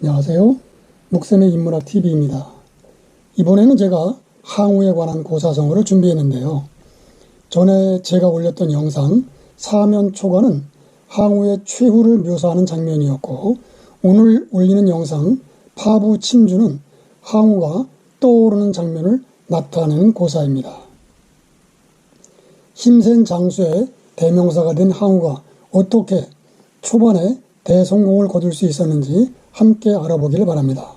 안녕하세요. 목샘의 인문학 TV입니다. 이번에는 제가 항우에 관한 고사성어를 준비했는데요. 전에 제가 올렸던 영상 사면초가는 항우의 최후를 묘사하는 장면이었고, 오늘 올리는 영상 파부침주는 항우가 떠오르는 장면을 나타내는 고사입니다. 힘센 장수의 대명사가 된 항우가 어떻게 초반에 대성공을 거둘 수 있었는지 함께 알아보기를 바랍니다.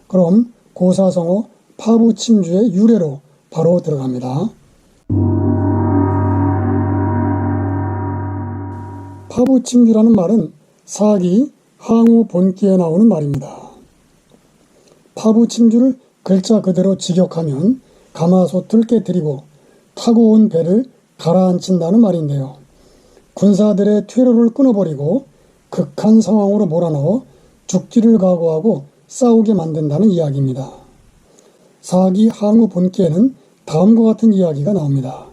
그럼 고사성어 파부침주의 유래로 바로 들어갑니다. 파부침주라는 말은 사기 항우 본기에 나오는 말입니다. 파부침주를 글자 그대로 직역하면 가마솥을 깨뜨리고 타고 온 배를 가라앉힌다는 말인데요. 군사들의 퇴로를 끊어버리고 극한 상황으로 몰아넣어 죽기를 각오하고 싸우게 만든다는 이야기입니다. 사기 항우 본기에는 다음과 같은 이야기가 나옵니다.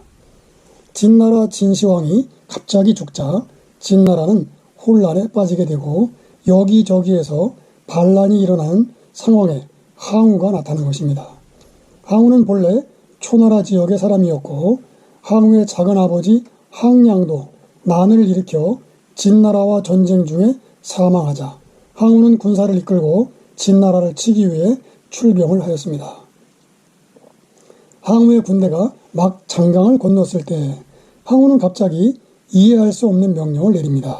진나라 진시황이 갑자기 죽자 진나라는 혼란에 빠지게 되고 여기저기에서 반란이 일어나는 상황에 항우가 나타난 것입니다. 항우는 본래 초나라 지역의 사람이었고 항우의 작은아버지 항량도 난을 일으켜 진나라와 전쟁 중에 사망하자 항우는 군사를 이끌고 진나라를 치기 위해 출병을 하였습니다. 항우의 군대가 막 장강을 건넜을 때 항우는 갑자기 이해할 수 없는 명령을 내립니다.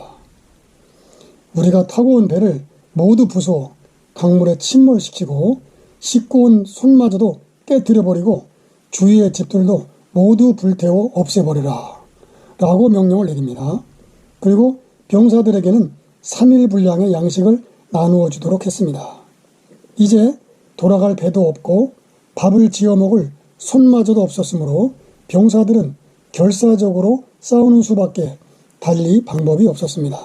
우리가 타고 온 배를 모두 부수어 강물에 침몰시키고 싣고 온 손마저도 깨뜨려버리고 주위의 집들도 모두 불태워 없애버리라 라고 명령을 내립니다. 그리고 병사들에게는 3일 분량의 양식을 나누어 주도록 했습니다. 이제 돌아갈 배도 없고 밥을 지어 먹을 손마저도 없었으므로 병사들은 결사적으로 싸우는 수밖에 달리 방법이 없었습니다.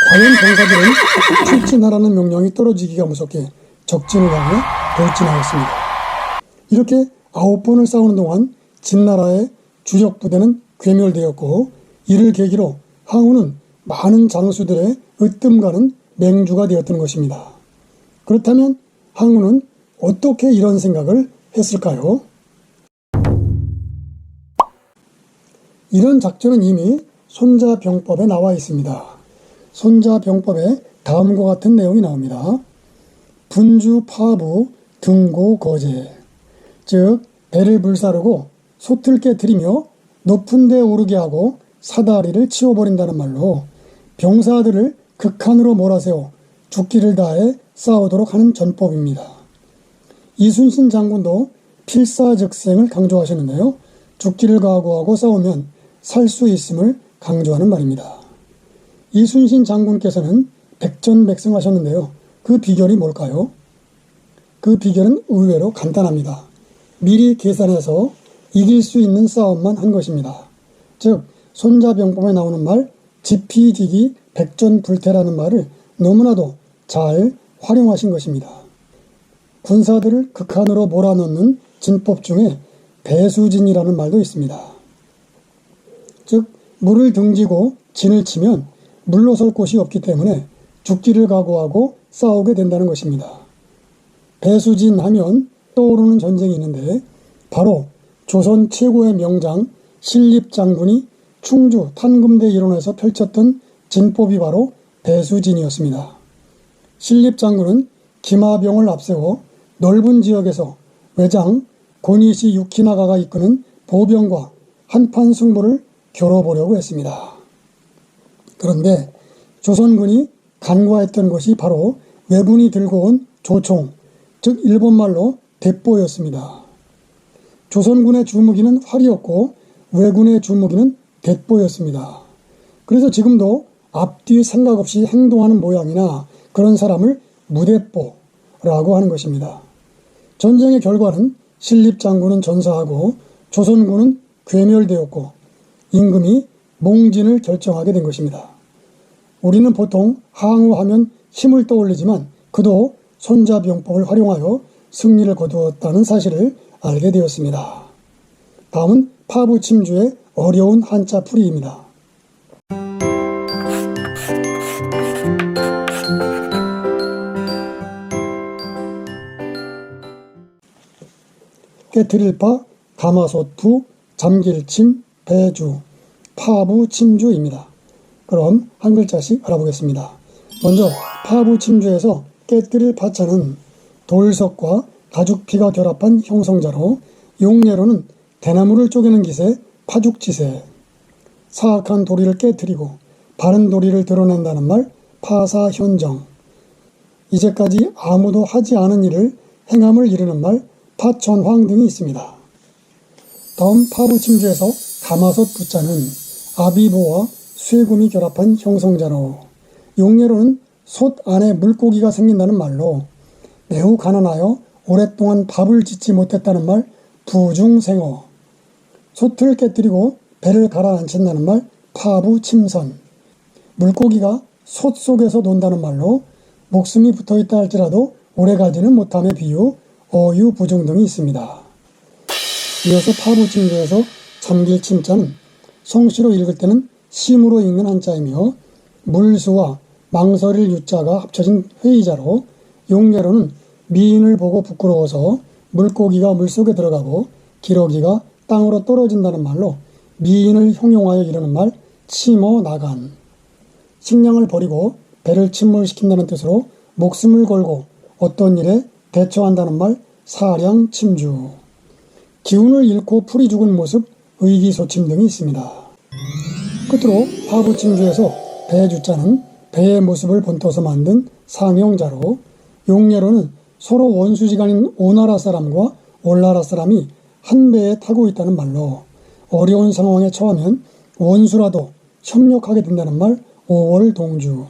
과연 병사들은 출진하라는 명령이 떨어지기가 무섭게 적진을 향해 돌진하였습니다. 이렇게 9번을 싸우는 동안 진나라의 주력 부대는 괴멸되었고 이를 계기로 항우는 많은 장수들의 으뜸가는 맹주가 되었던 것입니다. 그렇다면 항우는 어떻게 이런 생각을 했을까요? 이런 작전은 이미 손자병법에 나와 있습니다. 손자병법에 다음과 같은 내용이 나옵니다. 분주 파부 등고 거제, 즉 배를 불사르고 솥을 깨뜨리며 높은 데 오르게 하고 사다리를 치워버린다는 말로 병사들을 극한으로 몰아세워 죽기를 다해 싸우도록 하는 전법입니다. 이순신 장군도 필사즉생을 강조하셨는데요. 죽기를 각오하고 싸우면 살 수 있음을 강조하는 말입니다. 이순신 장군께서는 백전백승하셨는데요. 그 비결이 뭘까요? 그 비결은 의외로 간단합니다. 미리 계산해서 이길 수 있는 싸움만 한 것입니다. 즉 손자병법에 나오는 말 지피지기 백전불태라는 말을 너무나도 잘 활용하신 것입니다. 군사들을 극한으로 몰아넣는 진법 중에 배수진이라는 말도 있습니다. 즉 물을 등지고 진을 치면 물러설 곳이 없기 때문에 죽기를 각오하고 싸우게 된다는 것입니다. 배수진 하면 떠오르는 전쟁이 있는데 바로 조선 최고의 명장 신립장군이 충주 탄금대 일원에서 펼쳤던 진법이 바로 배수진이었습니다. 신립장군은 김하병을 앞세워 넓은 지역에서 외장 고니시 유키나가가 이끄는 보병과 한판 승부를 겨뤄보려고 했습니다. 그런데 조선군이 간과했던 것이 바로 왜군이 들고 온 조총, 즉 일본말로 대포였습니다. 조선군의 주무기는 활이었고 왜군의 주무기는 대포였습니다. 그래서 지금도 앞뒤 생각 없이 행동하는 모양이나 그런 사람을 무대포라고 하는 것입니다. 전쟁의 결과는 신립장군은 전사하고 조선군은 괴멸되었고 임금이 몽진을 결정하게 된 것입니다. 우리는 보통 항우하면 힘을 떠올리지만 그도 손자병법을 활용하여 승리를 거두었다는 사실을 알게 되었습니다. 다음은 파부침주의 어려운 한자 풀이입니다. 깨트릴 바, 가마솥부, 잠길침, 배주, 파부침주입니다. 그럼 한 글자씩 알아보겠습니다. 먼저 파부침주에서 깨뜨릴 파자는 돌석과 가죽피가 결합한 형성자로 용례로는 대나무를 쪼개는 기세 파죽지세, 사악한 도리를 깨뜨리고 바른 도리를 드러낸다는 말 파사현정, 이제까지 아무도 하지 않은 일을 행함을 이르는 말 파천황 등이 있습니다. 다음 파부침주에서 가마솥 부자는 아비보와 쇠금이 결합한 형성자로 용례로는 솥 안에 물고기가 생긴다는 말로 매우 가난하여 오랫동안 밥을 짓지 못했다는 말 부중생어, 솥을 깨뜨리고 배를 가라앉힌다는 말 파부침선, 물고기가 솥 속에서 논다는 말로 목숨이 붙어있다 할지라도 오래가지는 못함의 비유 어유부중 등이 있습니다. 이어서 파부침주에서 잠길침자는 성씨로 읽을 때는 심으로 읽는 한자이며 물수와 망설일 유자가 합쳐진 회의자로 용례로는 미인을 보고 부끄러워서 물고기가 물속에 들어가고 기러기가 땅으로 떨어진다는 말로 미인을 형용하여 이르는 말 침어나간, 식량을 버리고 배를 침몰시킨다는 뜻으로 목숨을 걸고 어떤 일에 대처한다는 말 사량침주, 기운을 잃고 풀이 죽은 모습 의기소침 등이 있습니다. 끝으로 파부침주에서 배주자는 배의 모습을 본떠서 만든 상형자로 용례로는 서로 원수지간인 오나라 사람과 올나라 사람이 한 배에 타고 있다는 말로 어려운 상황에 처하면 원수라도 협력하게 된다는 말 오월동주,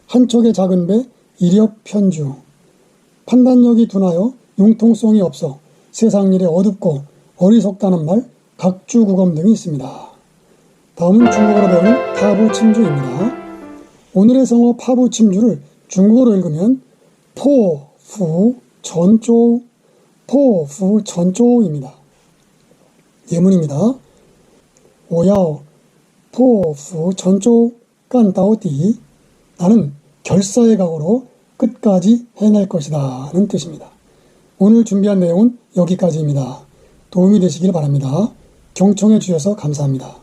한 척의 작은 배 이력편주, 판단력이 둔하여 융통성이 없어 세상 일에 어둡고 어리석다는 말 각주구검 등이 있습니다. 다음은 중국어로 배우는 파부침주입니다. 오늘의 성어 파부침주를 중국어로 읽으면 포푸전조우, 포푸전조우입니다. 예문입니다. 오야오 포푸전조우 깐다오디, 나는 결사의 각오로 끝까지 해낼 것이다 는 뜻입니다. 오늘 준비한 내용은 여기까지입니다. 도움이 되시길 바랍니다. 경청해 주셔서 감사합니다.